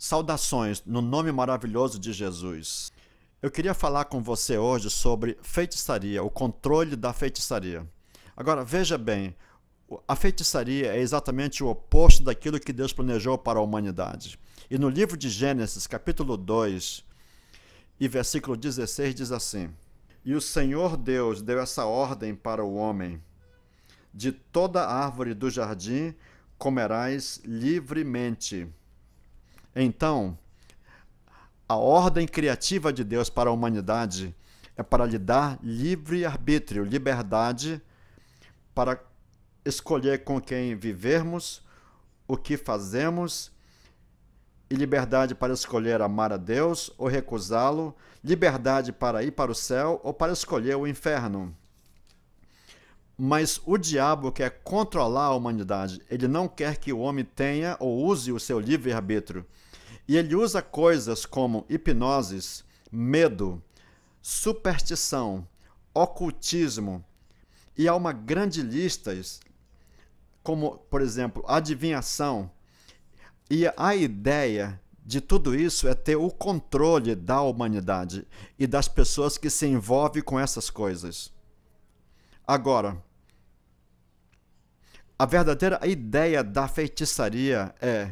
Saudações no nome maravilhoso de Jesus. Eu queria falar com você hoje sobre feitiçaria, o controle da feitiçaria. Agora, veja bem, a feitiçaria é exatamente o oposto daquilo que Deus planejou para a humanidade. E no livro de Gênesis, capítulo 2, e versículo 16, diz assim: E o Senhor Deus deu essa ordem para o homem: de toda árvore do jardim comerás livremente. Então, a ordem criativa de Deus para a humanidade é para lhe dar livre-arbítrio, liberdade para escolher com quem vivermos, o que fazemos, e liberdade para escolher amar a Deus ou recusá-lo, liberdade para ir para o céu ou para escolher o inferno. Mas o diabo quer controlar a humanidade. Ele não quer que o homem tenha ou use o seu livre-arbítrio. E ele usa coisas como hipnoses, medo, superstição, ocultismo. E há uma grande lista, como, por exemplo, adivinhação. E a ideia de tudo isso é ter o controle da humanidade e das pessoas que se envolvem com essas coisas. Agora, a verdadeira ideia da feitiçaria é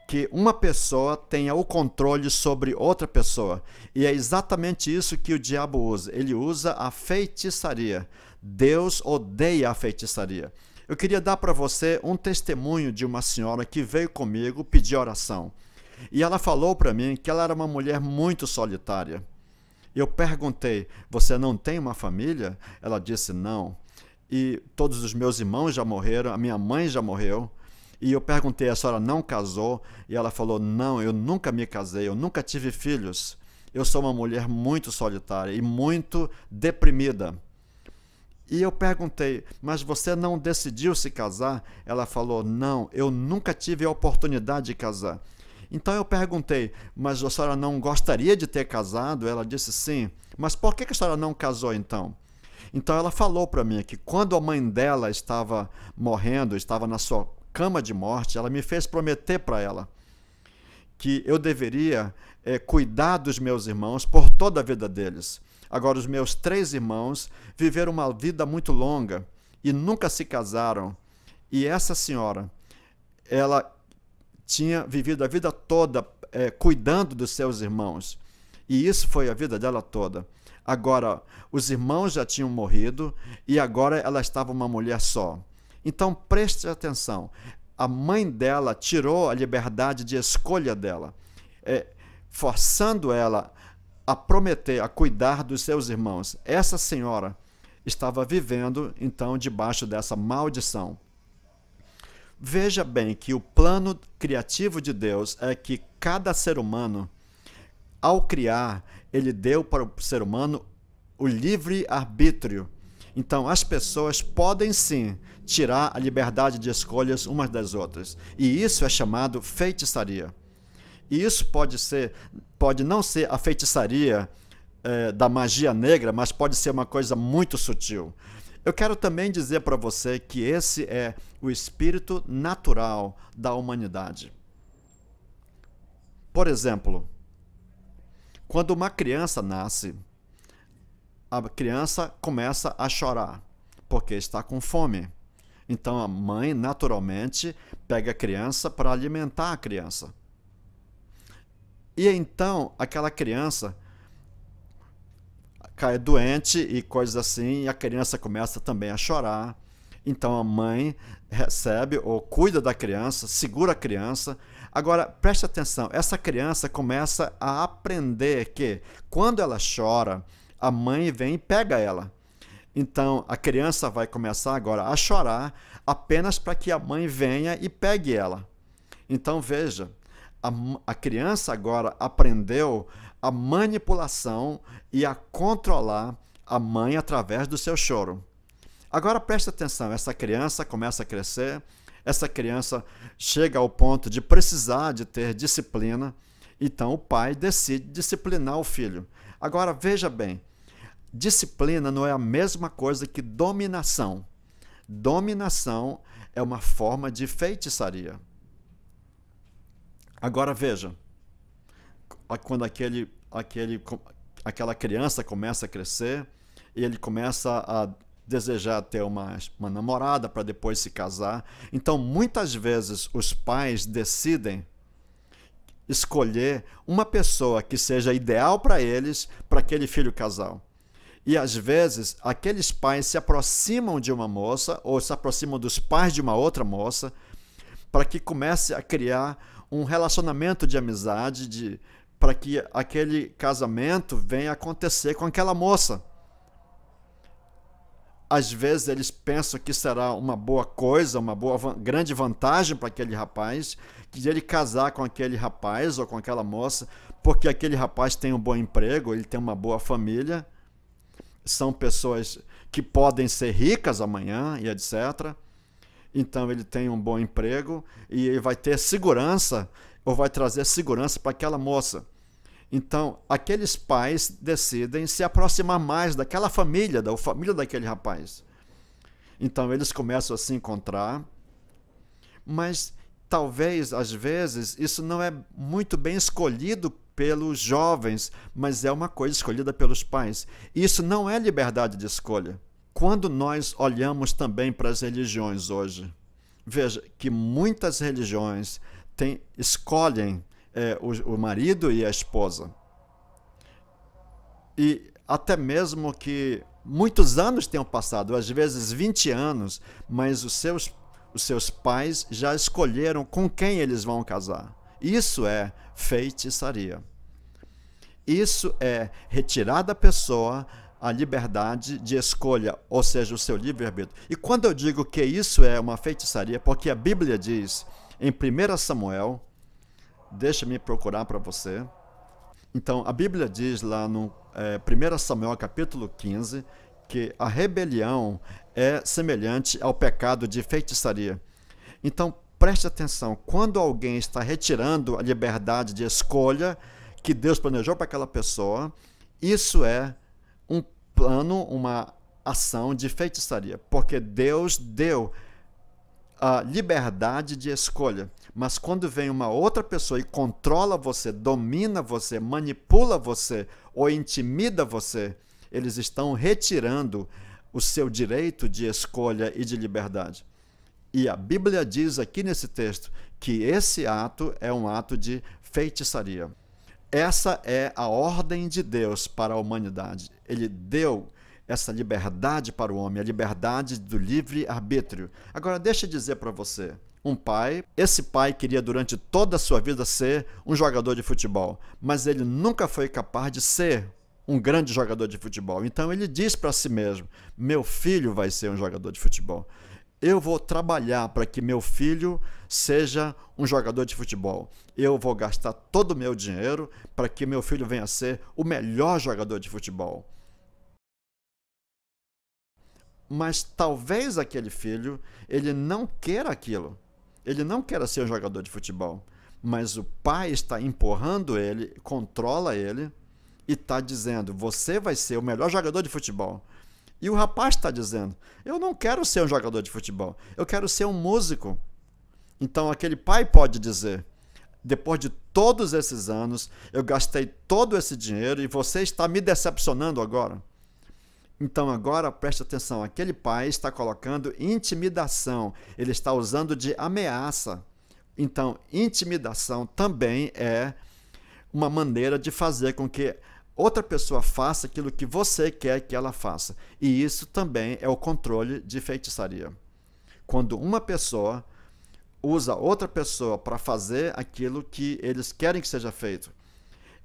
que uma pessoa tenha o controle sobre outra pessoa. E é exatamente isso que o diabo usa. Ele usa a feitiçaria. Deus odeia a feitiçaria. Eu queria dar para você um testemunho de uma senhora que veio comigo pedir oração. E ela falou para mim que ela era uma mulher muito solitária. Eu perguntei: você não tem uma família? Ela disse: não. E todos os meus irmãos já morreram, a minha mãe já morreu. E eu perguntei: a senhora não casou? E ela falou: não, eu nunca me casei, eu nunca tive filhos. Eu sou uma mulher muito solitária e muito deprimida. E eu perguntei: mas você não decidiu se casar? Ela falou: não, eu nunca tive a oportunidade de casar. Então eu perguntei: mas a senhora não gostaria de ter casado? Ela disse: sim. Mas por que a senhora não casou então? Então ela falou para mim que quando a mãe dela estava morrendo, estava na sua cama de morte, ela me fez prometer para ela que eu deveria cuidar dos meus irmãos por toda a vida deles. Agora, os meus 3 irmãos viveram uma vida muito longa e nunca se casaram. E essa senhora, ela tinha vivido a vida toda cuidando dos seus irmãos. E isso foi a vida dela toda. Agora, os irmãos já tinham morrido e agora ela estava uma mulher só. Então, preste atenção. A mãe dela tirou a liberdade de escolha dela, forçando ela a prometer, a cuidar dos seus irmãos. Essa senhora estava vivendo, então, debaixo dessa maldição. Veja bem que o plano criativo de Deus é que cada ser humano, ao criar, ele deu para o ser humano o livre-arbítrio. Então, as pessoas podem sim tirar a liberdade de escolhas umas das outras. E isso é chamado feitiçaria. E isso pode não ser a feitiçaria da magia negra, mas pode ser uma coisa muito sutil. Eu quero também dizer para você que esse é o espírito natural da humanidade. Por exemplo, quando uma criança nasce, a criança começa a chorar porque está com fome. Então a mãe naturalmente pega a criança para alimentar a criança. E então aquela criança cai doente e coisas assim, e a criança começa também a chorar. Então a mãe recebe ou cuida da criança, segura a criança. Agora, preste atenção, essa criança começa a aprender que quando ela chora, a mãe vem e pega ela. Então a criança vai começar agora a chorar apenas para que a mãe venha e pegue ela. Então veja, a criança agora aprendeu a manipulação e a controlar a mãe através do seu choro. Agora preste atenção, essa criança começa a crescer, essa criança chega ao ponto de precisar de ter disciplina, então o pai decide disciplinar o filho. Agora veja bem, disciplina não é a mesma coisa que dominação. Dominação é uma forma de feitiçaria. Agora veja, quando aquela criança começa a crescer e ele começa a desejar ter uma namorada para depois se casar. Então, muitas vezes, os pais decidem escolher uma pessoa que seja ideal para eles, para aquele filho casal. E às vezes, aqueles pais se aproximam de uma moça ou se aproximam dos pais de uma outra moça para que comece a criar um relacionamento de amizade, para que aquele casamento venha acontecer com aquela moça. Às vezes eles pensam que será uma boa coisa, grande vantagem para aquele rapaz, que ele casar com aquele rapaz ou com aquela moça, porque aquele rapaz tem um bom emprego, ele tem uma boa família, são pessoas que podem ser ricas amanhã e etc. Então ele tem um bom emprego e ele vai ter segurança, ou vai trazer segurança para aquela moça. Então, aqueles pais decidem se aproximar mais daquela família, da família daquele rapaz. Então, eles começam a se encontrar, mas talvez, às vezes, isso não é muito bem escolhido pelos jovens, mas é uma coisa escolhida pelos pais. Isso não é liberdade de escolha. Quando nós olhamos também para as religiões hoje, veja que muitas religiões escolhem o marido e a esposa. E até mesmo que muitos anos tenham passado, às vezes 20 anos, mas os seus pais já escolheram com quem eles vão casar. Isso é feitiçaria. Isso é retirar da pessoa a liberdade de escolha, ou seja, o seu livre-arbítrio. E quando eu digo que isso é uma feitiçaria, porque a Bíblia diz em 1 Samuel, deixa-me procurar para você. Então, a Bíblia diz lá no 1 Samuel capítulo 15 que a rebelião é semelhante ao pecado de feitiçaria. Então, preste atenção, quando alguém está retirando a liberdade de escolha que Deus planejou para aquela pessoa, isso é um plano, uma ação de feitiçaria, porque Deus deu a liberdade de escolha. Mas quando vem uma outra pessoa e controla você, domina você, manipula você ou intimida você, eles estão retirando o seu direito de escolha e de liberdade. E a Bíblia diz aqui nesse texto que esse ato é um ato de feitiçaria. Essa é a ordem de Deus para a humanidade. Ele deu essa liberdade para o homem, a liberdade do livre-arbítrio. Agora, deixa eu dizer para você, esse pai queria durante toda a sua vida ser um jogador de futebol, mas ele nunca foi capaz de ser um grande jogador de futebol. Então ele diz para si mesmo, meu filho vai ser um jogador de futebol. Eu vou trabalhar para que meu filho seja um jogador de futebol. Eu vou gastar todo o meu dinheiro para que meu filho venha a ser o melhor jogador de futebol. Mas talvez aquele filho, ele não queira aquilo. Ele não queira ser um jogador de futebol. Mas o pai está empurrando ele, controla ele e está dizendo, você vai ser o melhor jogador de futebol. E o rapaz está dizendo, eu não quero ser um jogador de futebol, eu quero ser um músico. Então aquele pai pode dizer, depois de todos esses anos, eu gastei todo esse dinheiro e você está me decepcionando agora. Então agora preste atenção, aquele pai está colocando intimidação, ele está usando de ameaça. Então intimidação também é uma maneira de fazer com que outra pessoa faça aquilo que você quer que ela faça. E isso também é o controle de feitiçaria. Quando uma pessoa usa outra pessoa para fazer aquilo que eles querem que seja feito.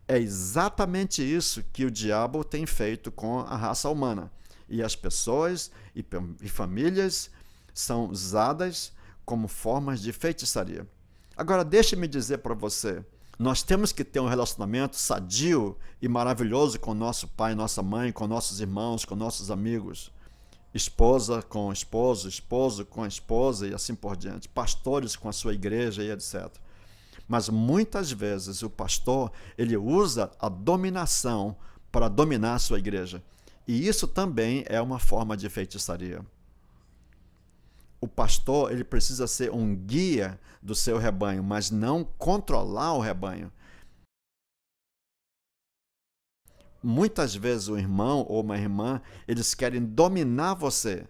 É exatamente isso que o diabo tem feito com a raça humana. E as pessoas e famílias são usadas como formas de feitiçaria. Agora, deixe-me dizer para você, nós temos que ter um relacionamento sadio e maravilhoso com nosso pai, nossa mãe, com nossos irmãos, com nossos amigos. Esposa com esposo, esposo com a esposa e assim por diante. Pastores com a sua igreja e etc. Mas muitas vezes o pastor, ele usa a dominação para dominar a sua igreja. E isso também é uma forma de feitiçaria. O pastor, ele precisa ser um guia do seu rebanho, mas não controlar o rebanho. Muitas vezes o irmão ou uma irmã, eles querem dominar você.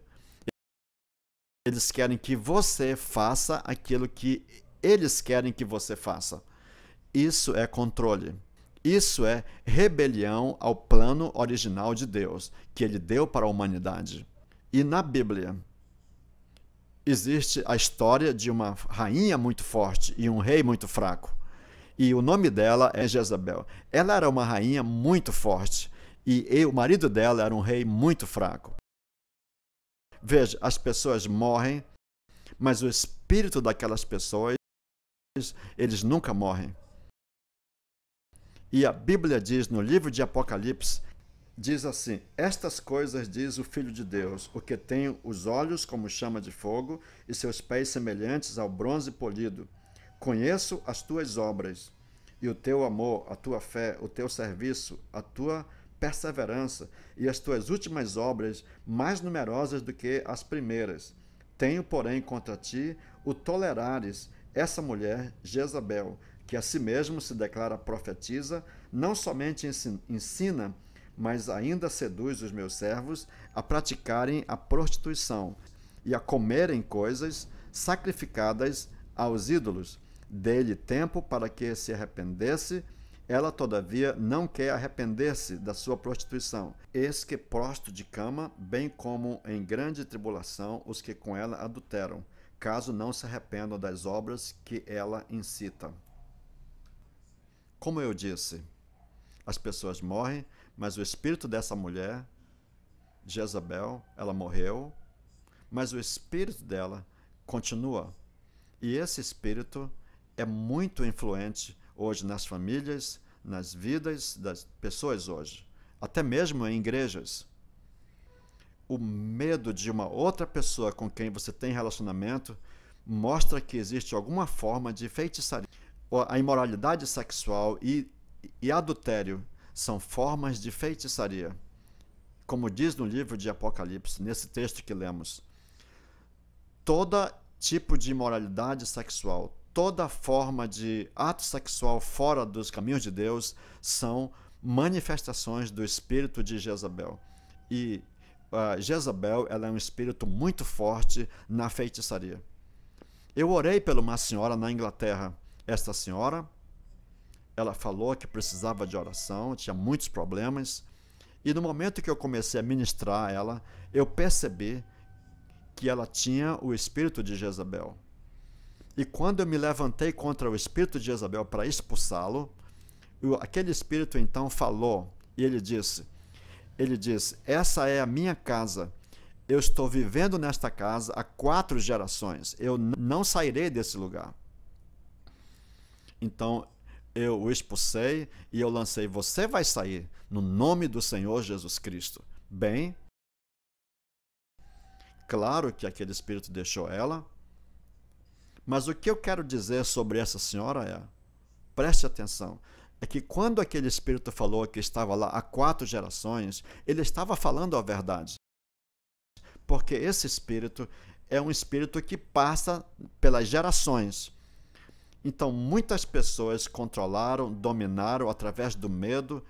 Eles querem que você faça aquilo que eles querem que você faça. Isso é controle. Isso é rebelião ao plano original de Deus, que ele deu para a humanidade. E na Bíblia, existe a história de uma rainha muito forte e um rei muito fraco. E o nome dela é Jezabel. Ela era uma rainha muito forte e o marido dela era um rei muito fraco. Veja, as pessoas morrem, mas o espírito daquelas pessoas, eles nunca morrem. E a Bíblia diz no livro de Apocalipse, diz assim: estas coisas diz o Filho de Deus, o que tem os olhos como chama de fogo e seus pés semelhantes ao bronze polido. Conheço as tuas obras, e o teu amor, a tua fé, o teu serviço, a tua perseverança e as tuas últimas obras mais numerosas do que as primeiras. Tenho, porém, contra ti o tolerares essa mulher, Jezabel, que a si mesmo se declara profetiza, não somente ensina, mas ainda seduz os meus servos a praticarem a prostituição e a comerem coisas sacrificadas aos ídolos. Dê-lhe tempo para que se arrependesse. Ela, todavia, não quer arrepender-se da sua prostituição. Eis que prosto de cama, bem como em grande tribulação os que com ela adulteram, caso não se arrependam das obras que ela incita. Como eu disse, as pessoas morrem, mas o espírito dessa mulher, Jezabel, ela morreu, mas o espírito dela continua. E esse espírito é muito influente hoje nas famílias, nas vidas das pessoas hoje, até mesmo em igrejas. O medo de uma outra pessoa com quem você tem relacionamento mostra que existe alguma forma de feitiçaria. A imoralidade sexual e adultério são formas de feitiçaria. Como diz no livro de Apocalipse, nesse texto que lemos, todo tipo de imoralidade sexual, toda forma de ato sexual fora dos caminhos de Deus são manifestações do espírito de Jezabel. E Jezabel, ela é um espírito muito forte na feitiçaria. Eu orei por uma senhora na Inglaterra. Esta senhora, ela falou que precisava de oração, tinha muitos problemas. E no momento que eu comecei a ministrar a ela, eu percebi que ela tinha o espírito de Jezabel. E quando eu me levantei contra o espírito de Jezabel para expulsá-lo, aquele espírito então falou, e ele disse, essa é a minha casa, eu estou vivendo nesta casa há 4 gerações, eu não sairei desse lugar. Então eu o expulsei e eu lancei, você vai sair no nome do Senhor Jesus Cristo. Bem, claro que aquele espírito deixou ela, mas o que eu quero dizer sobre essa senhora é, preste atenção, é que quando aquele espírito falou que estava lá há 4 gerações, ele estava falando a verdade. Porque esse espírito é um espírito que passa pelas gerações. Então, muitas pessoas controlaram, dominaram através do medo,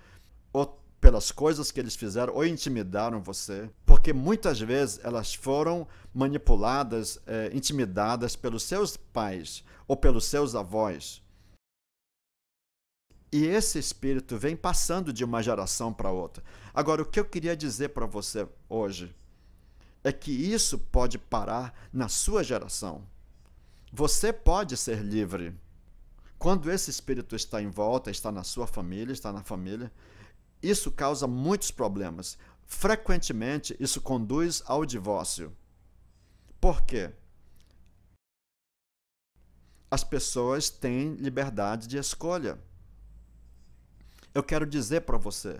ou pelas coisas que eles fizeram, ou intimidaram você, porque muitas vezes elas foram manipuladas, intimidadas pelos seus pais ou pelos seus avós. E esse espírito vem passando de uma geração para outra. Agora, o que eu queria dizer para você hoje é que isso pode parar na sua geração. Você pode ser livre. Quando esse espírito está em volta, está na sua família, está na família, isso causa muitos problemas. Frequentemente, isso conduz ao divórcio. Por quê? As pessoas têm liberdade de escolha. Eu quero dizer para você,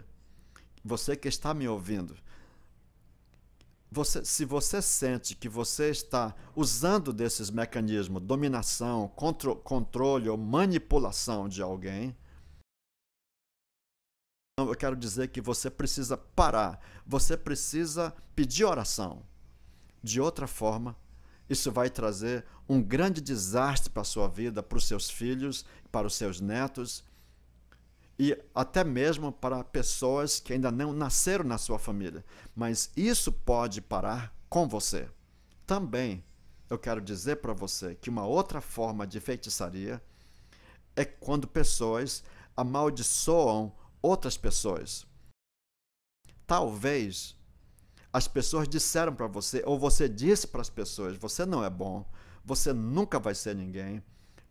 você que está me ouvindo, se você sente que você está usando desses mecanismos, dominação, controle ou manipulação de alguém, eu quero dizer que você precisa parar, você precisa pedir oração. De outra forma, isso vai trazer um grande desastre para a sua vida, para os seus filhos, para os seus netos. e até mesmo para pessoas que ainda não nasceram na sua família. Mas isso pode parar com você. Também eu quero dizer para você que uma outra forma de feitiçaria é quando pessoas amaldiçoam outras pessoas. Talvez as pessoas disseram para você, ou você disse para as pessoas, você não é bom, você nunca vai ser ninguém,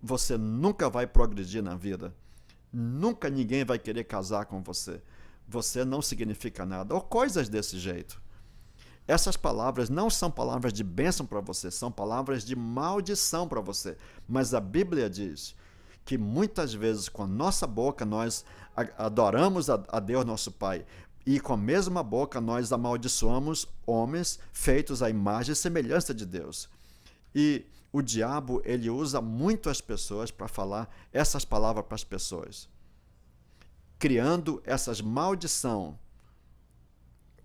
você nunca vai progredir na vida, nunca ninguém vai querer casar com você, você não significa nada, ou coisas desse jeito. Essas palavras não são palavras de bênção para você, são palavras de maldição para você. Mas a Bíblia diz que muitas vezes com a nossa boca nós adoramos a Deus nosso Pai, e com a mesma boca nós amaldiçoamos homens feitos à imagem e semelhança de Deus. E o diabo, ele usa muito as pessoas para falar essas palavras para as pessoas, criando essas maldições,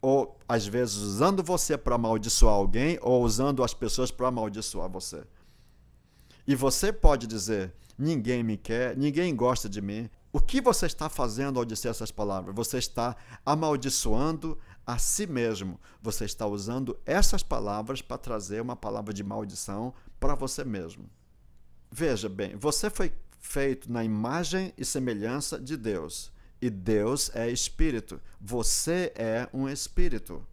ou às vezes usando você para amaldiçoar alguém, ou usando as pessoas para amaldiçoar você. E você pode dizer, ninguém me quer, ninguém gosta de mim. O que você está fazendo ao dizer essas palavras? Você está amaldiçoando a si mesmo. Você está usando essas palavras para trazer uma palavra de maldição para você mesmo. Veja bem, você foi feito na imagem e semelhança de Deus. E Deus é espírito. Você é um espírito.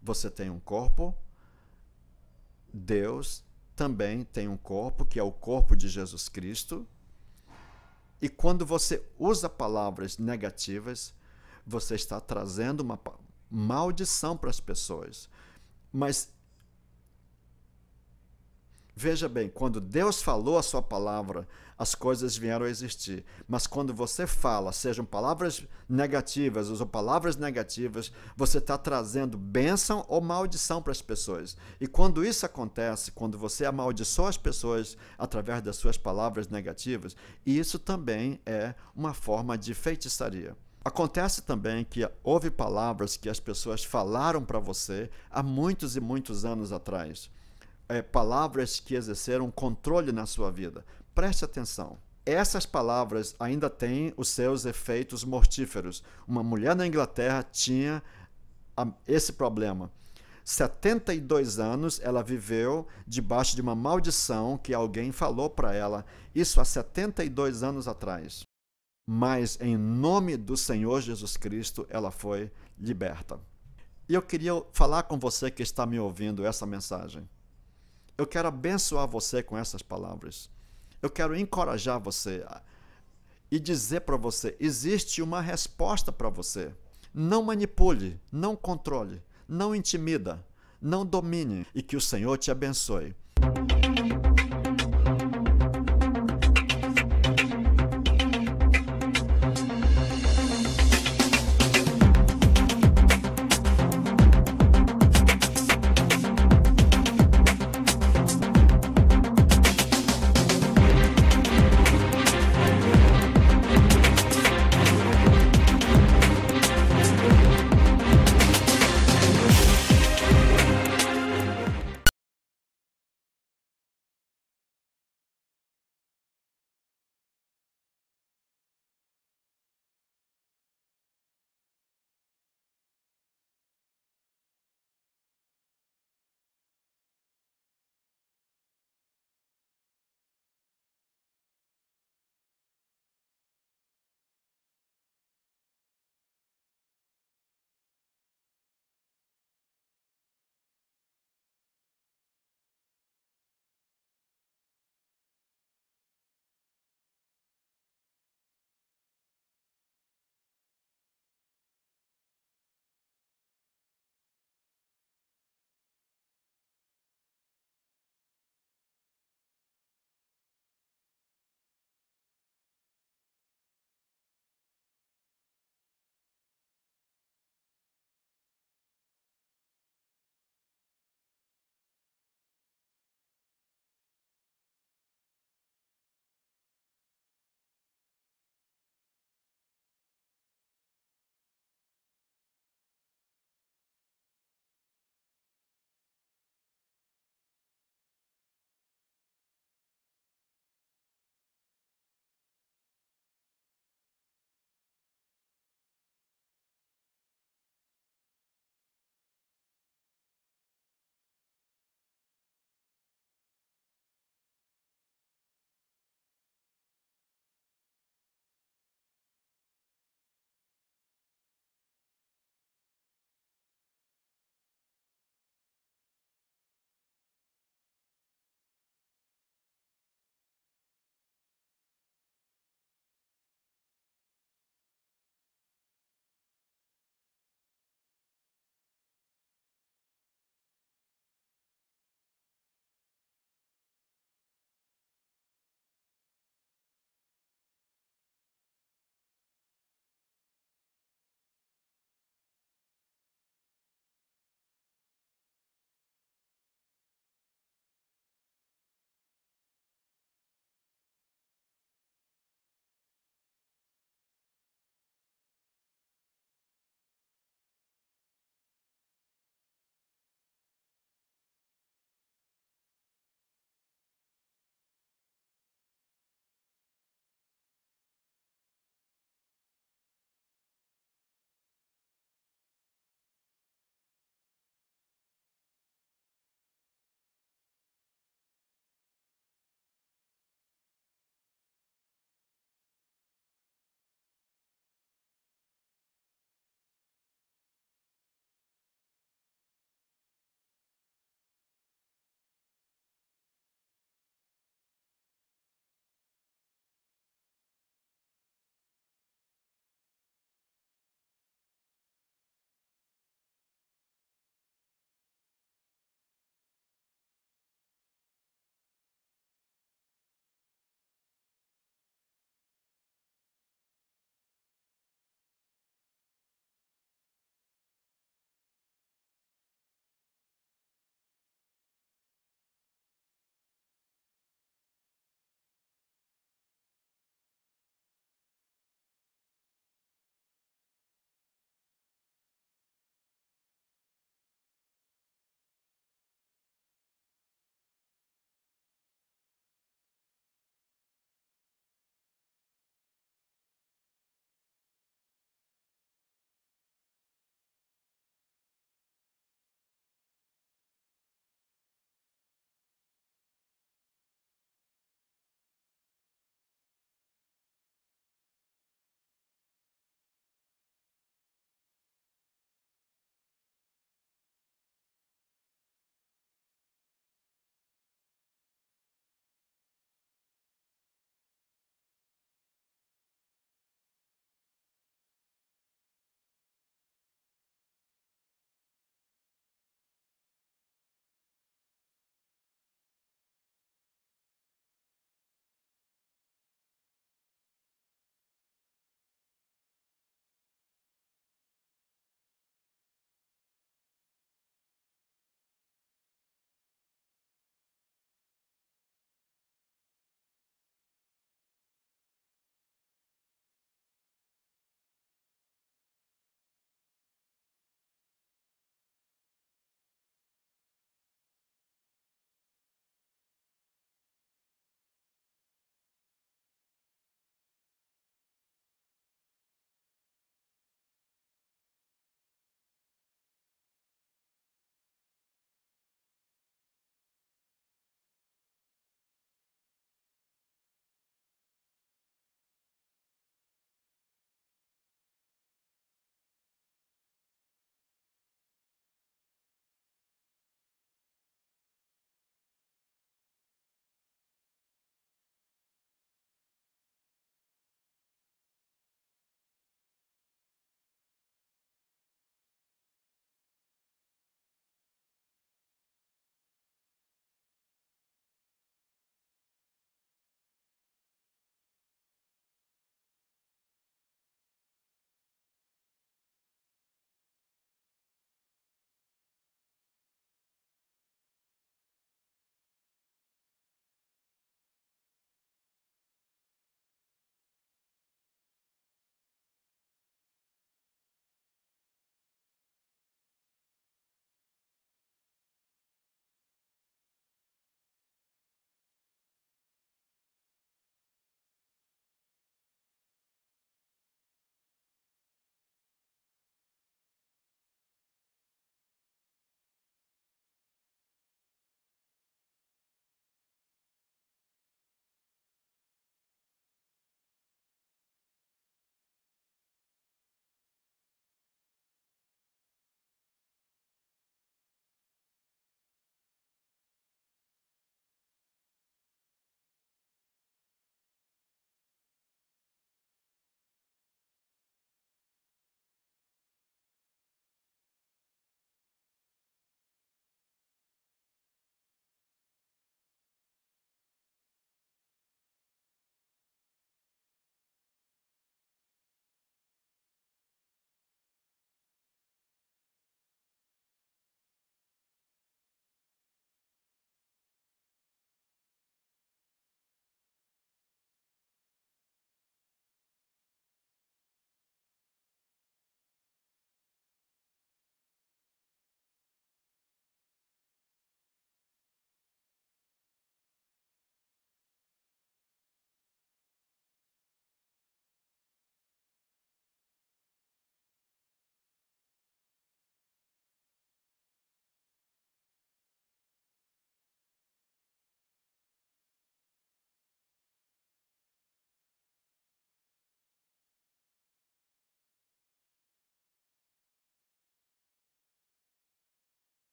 Você tem um corpo. Deus também tem um corpo, que é o corpo de Jesus Cristo. E quando você usa palavras negativas, você está trazendo uma maldição para as pessoas. Mas veja bem, quando Deus falou a sua palavra, as coisas vieram a existir. Mas quando você fala, sejam palavras negativas ou palavras negativas, você está trazendo bênção ou maldição para as pessoas. E quando isso acontece, quando você amaldiçoa as pessoas através das suas palavras negativas, isso também é uma forma de feitiçaria. Acontece também que houve palavras que as pessoas falaram para você há muitos e muitos anos atrás. Palavras que exerceram controle na sua vida. Preste atenção. Essas palavras ainda têm os seus efeitos mortíferos. Uma mulher na Inglaterra tinha esse problema. 72 anos ela viveu debaixo de uma maldição que alguém falou para ela. Isso há 72 anos atrás. Mas em nome do Senhor Jesus Cristo ela foi liberta. E eu queria falar com você que está me ouvindo essa mensagem. Eu quero abençoar você com essas palavras. Eu quero encorajar você e dizer para você, existe uma resposta para você. Não manipule, não controle, não intimida, não domine, e que o Senhor te abençoe.